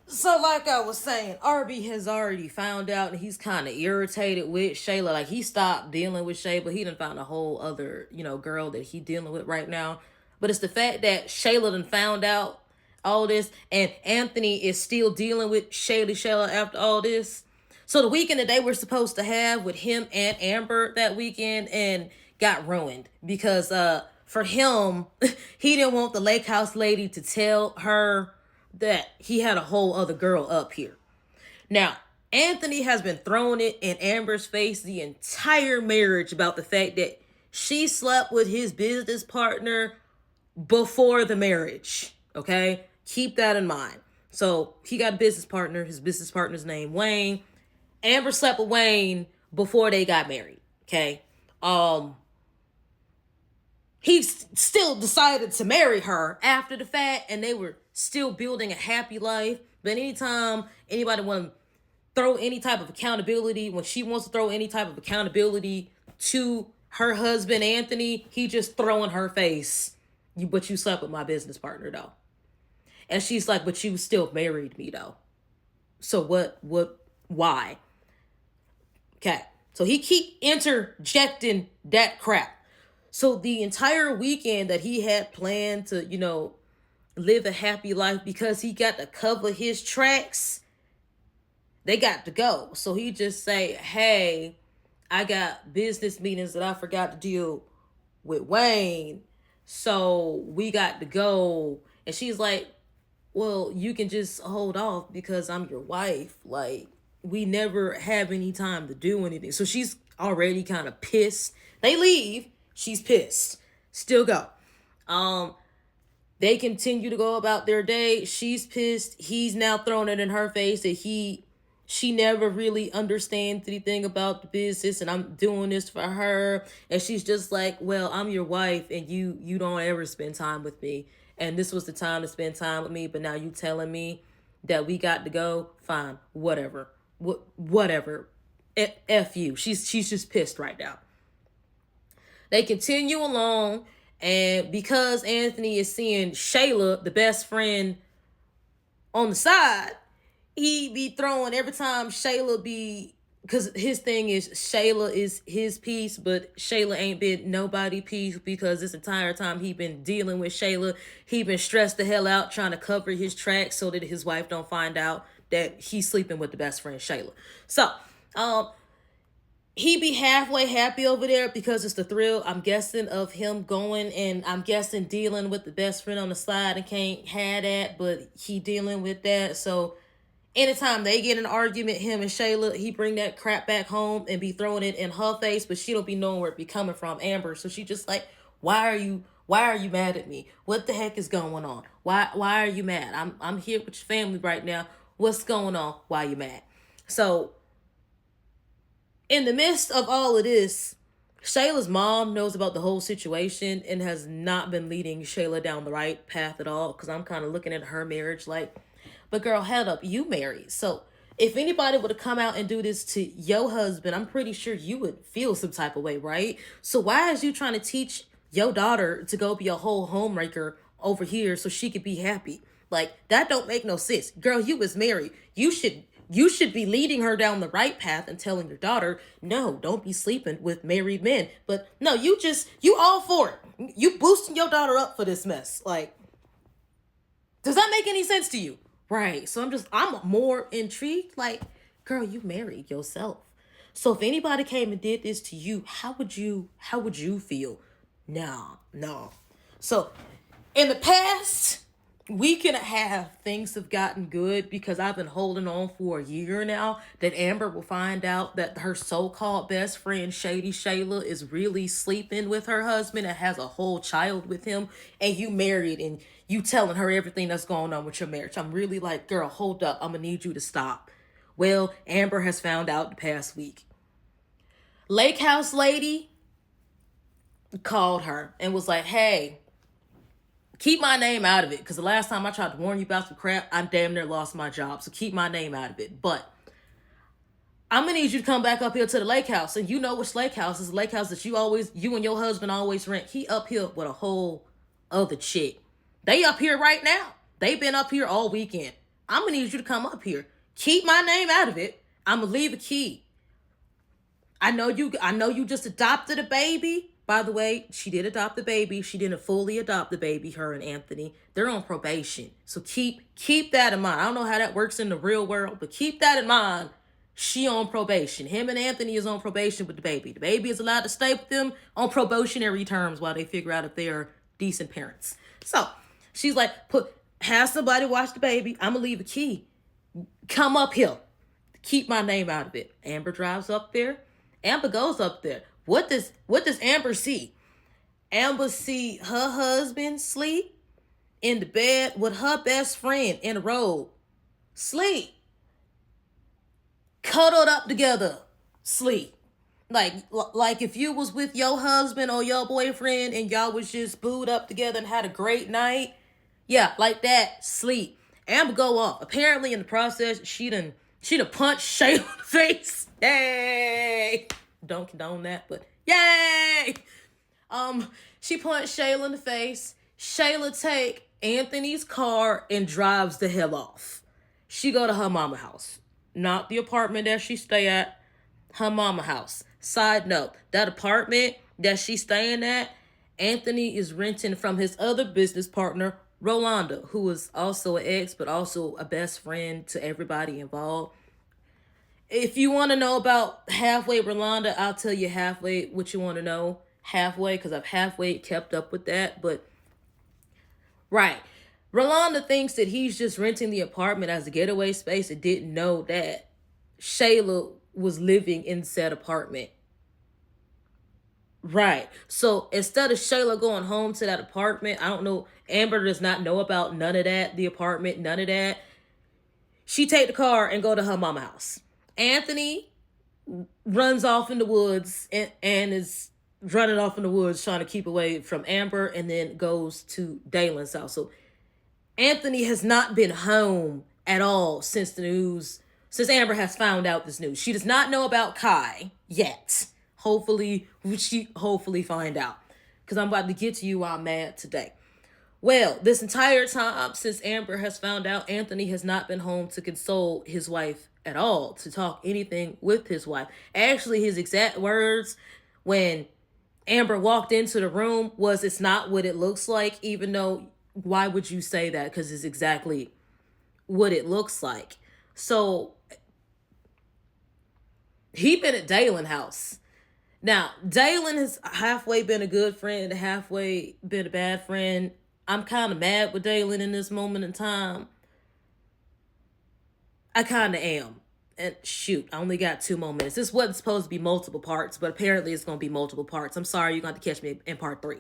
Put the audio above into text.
So, like I was saying, Arby has already found out and he's kind of irritated with Shayla. Like, he stopped dealing with Shayla. He done found a whole other, girl that he dealing with right now. But it's the fact that Shayla done found out all this and Anthony is still dealing with Shayla after all this. So, the weekend that they were supposed to have with him and Amber that weekend and got ruined because for him, he didn't want the lake house lady to tell her that he had a whole other girl up here. Now, Anthony has been throwing it in Amber's face the entire marriage about the fact that she slept with his business partner before the marriage. Okay? Keep that in mind. So he got a business partner. His business partner's name Wayne. Amber slept with Wayne before they got married. Okay? He still decided to marry her after the fact, and they were still building a happy life. But anytime anybody want to throw any type of accountability, when she wants to throw any type of accountability to her husband Anthony, he just throw in her face, but you slept with my business partner though. And she's like, but you still married me though. So why? Okay. So he keep interjecting that crap. So the entire weekend that he had planned to, live a happy life because he got to cover his tracks, they got to go. So he just say, hey, I got business meetings that I forgot to deal with Wayne. So we got to go. And she's like, well, you can just hold off because I'm your wife. Like, we never have any time to do anything. So she's already kind of pissed. They leave. She's pissed. Still go. They continue to go about their day. She's pissed. He's now throwing it in her face that she never really understands anything about the business and I'm doing this for her. And she's just like, well, I'm your wife and you don't ever spend time with me. And this was the time to spend time with me, but now you telling me that we got to go? Fine, whatever. Whatever. F you. She's just pissed right now. They continue along, and because Anthony is seeing Shayla, the best friend, on the side, he be throwing every time Shayla be, because his thing is Shayla is his piece, but Shayla ain't been nobody piece because this entire time he been dealing with Shayla, he been stressed the hell out trying to cover his tracks so that his wife don't find out that he's sleeping with the best friend Shayla. So, he be halfway happy over there because it's the thrill, I'm guessing, of him going and I'm guessing dealing with the best friend on the side and can't have that, but he dealing with that. So anytime they get an argument, him and Shayla, he bring that crap back home and be throwing it in her face, but she don't be knowing where it be coming from, Amber. So she just like, why are you mad at me? What the heck is going on? Why are you mad? I'm here with your family right now. What's going on? Why are you mad? So in the midst of all of this, Shayla's mom knows about the whole situation and has not been leading Shayla down the right path at all. Because I'm kind of looking at her marriage like, but girl, head up, you married. So if anybody would have come out and do this to your husband, I'm pretty sure you would feel some type of way, right? So why is you trying to teach your daughter to go be a whole homemaker over here so she could be happy? Like, that don't make no sense. Girl, you was married. You should be leading her down the right path and telling your daughter, no, don't be sleeping with married men. But no, you all for it. You boosting your daughter up for this mess. Like, does that make any sense to you? Right. So I'm more intrigued. Like, girl, you married yourself. So if anybody came and did this to you, how would you feel? No. So in the past week and a half, things have gotten good because I've been holding on for a year now that Amber will find out that her so-called best friend Shady Shayla is really sleeping with her husband and has a whole child with him, and you married and you telling her everything that's going on with your marriage. I'm really like, girl, hold up. I'm gonna need you to stop. Well, Amber has found out the past week. Lake House lady called her and was like, hey, keep my name out of it, because the last time I tried to warn you about some crap, I damn near lost my job. So keep my name out of it. But I'm gonna need you to come back up here to the lake house. And you know which lake house is the lake house that you and your husband always rent. He up here with a whole other chick. They up here right now. They been up here all weekend. I'm gonna need you to come up here. Keep my name out of it. I'm gonna leave a key. I know you just adopted a baby. By the way, she did adopt the baby. She didn't fully adopt the baby, her and Anthony. They're on probation. So keep that in mind. I don't know how that works in the real world, but keep that in mind. She on probation. Him and Anthony is on probation with the baby. The baby is allowed to stay with them on probationary terms while they figure out if they're decent parents. So she's like, have somebody watch the baby. I'm gonna leave a key. Come up here. Keep my name out of it. Amber drives up there. Amber goes up there. What does Amber see? Amber see her husband sleep in the bed with her best friend in a robe. Sleep. Cuddled up together. Sleep. Like if you was with your husband or your boyfriend and y'all was just booed up together and had a great night. Yeah, like that. Sleep. Amber go off. Apparently in the process, she done punched Shayla in the face. Yay! Don't condone that, but yay! She punched Shayla in the face. Shayla take Anthony's car and drives the hell off. She go to her mama house. Not the apartment that she stay at. Her mama house. Side note, that apartment that she's staying at, Anthony is renting from his other business partner, Rolanda, who is also an ex, but also a best friend to everybody involved. If you want to know about halfway Rolanda, I'll tell you halfway what you want to know. Halfway, because I've halfway kept up with that. But, right. Rolanda thinks that he's just renting the apartment as a getaway space and didn't know that Shayla was living in said apartment. Right. So instead of Shayla going home to that apartment, I don't know, Amber does not know about none of that, the apartment, none of that. She take the car and go to her mama house. Anthony runs off in the woods and is running off in the woods trying to keep away from Amber, and then goes to Dalen's house. So Anthony has not been home at all since Amber has found out this news. She does not know about Kai yet. Hopefully find out. Because I'm about to get to you why I'm mad today. Well, this entire time since Amber has found out, Anthony has not been home to console his wife at all, to talk anything with his wife. Actually, his exact words when Amber walked into the room was, "It's not what it looks like," even though, why would you say that? Because it's exactly what it looks like. So, he been at Dalen's house. Now, Dalen has halfway been a good friend, halfway been a bad friend. I'm kind of mad with Dalen in this moment in time. I kind of am. And shoot, I only got 2 more minutes. This wasn't supposed to be multiple parts, but apparently it's going to be multiple parts. I'm sorry, you're going to have to catch me in part 3.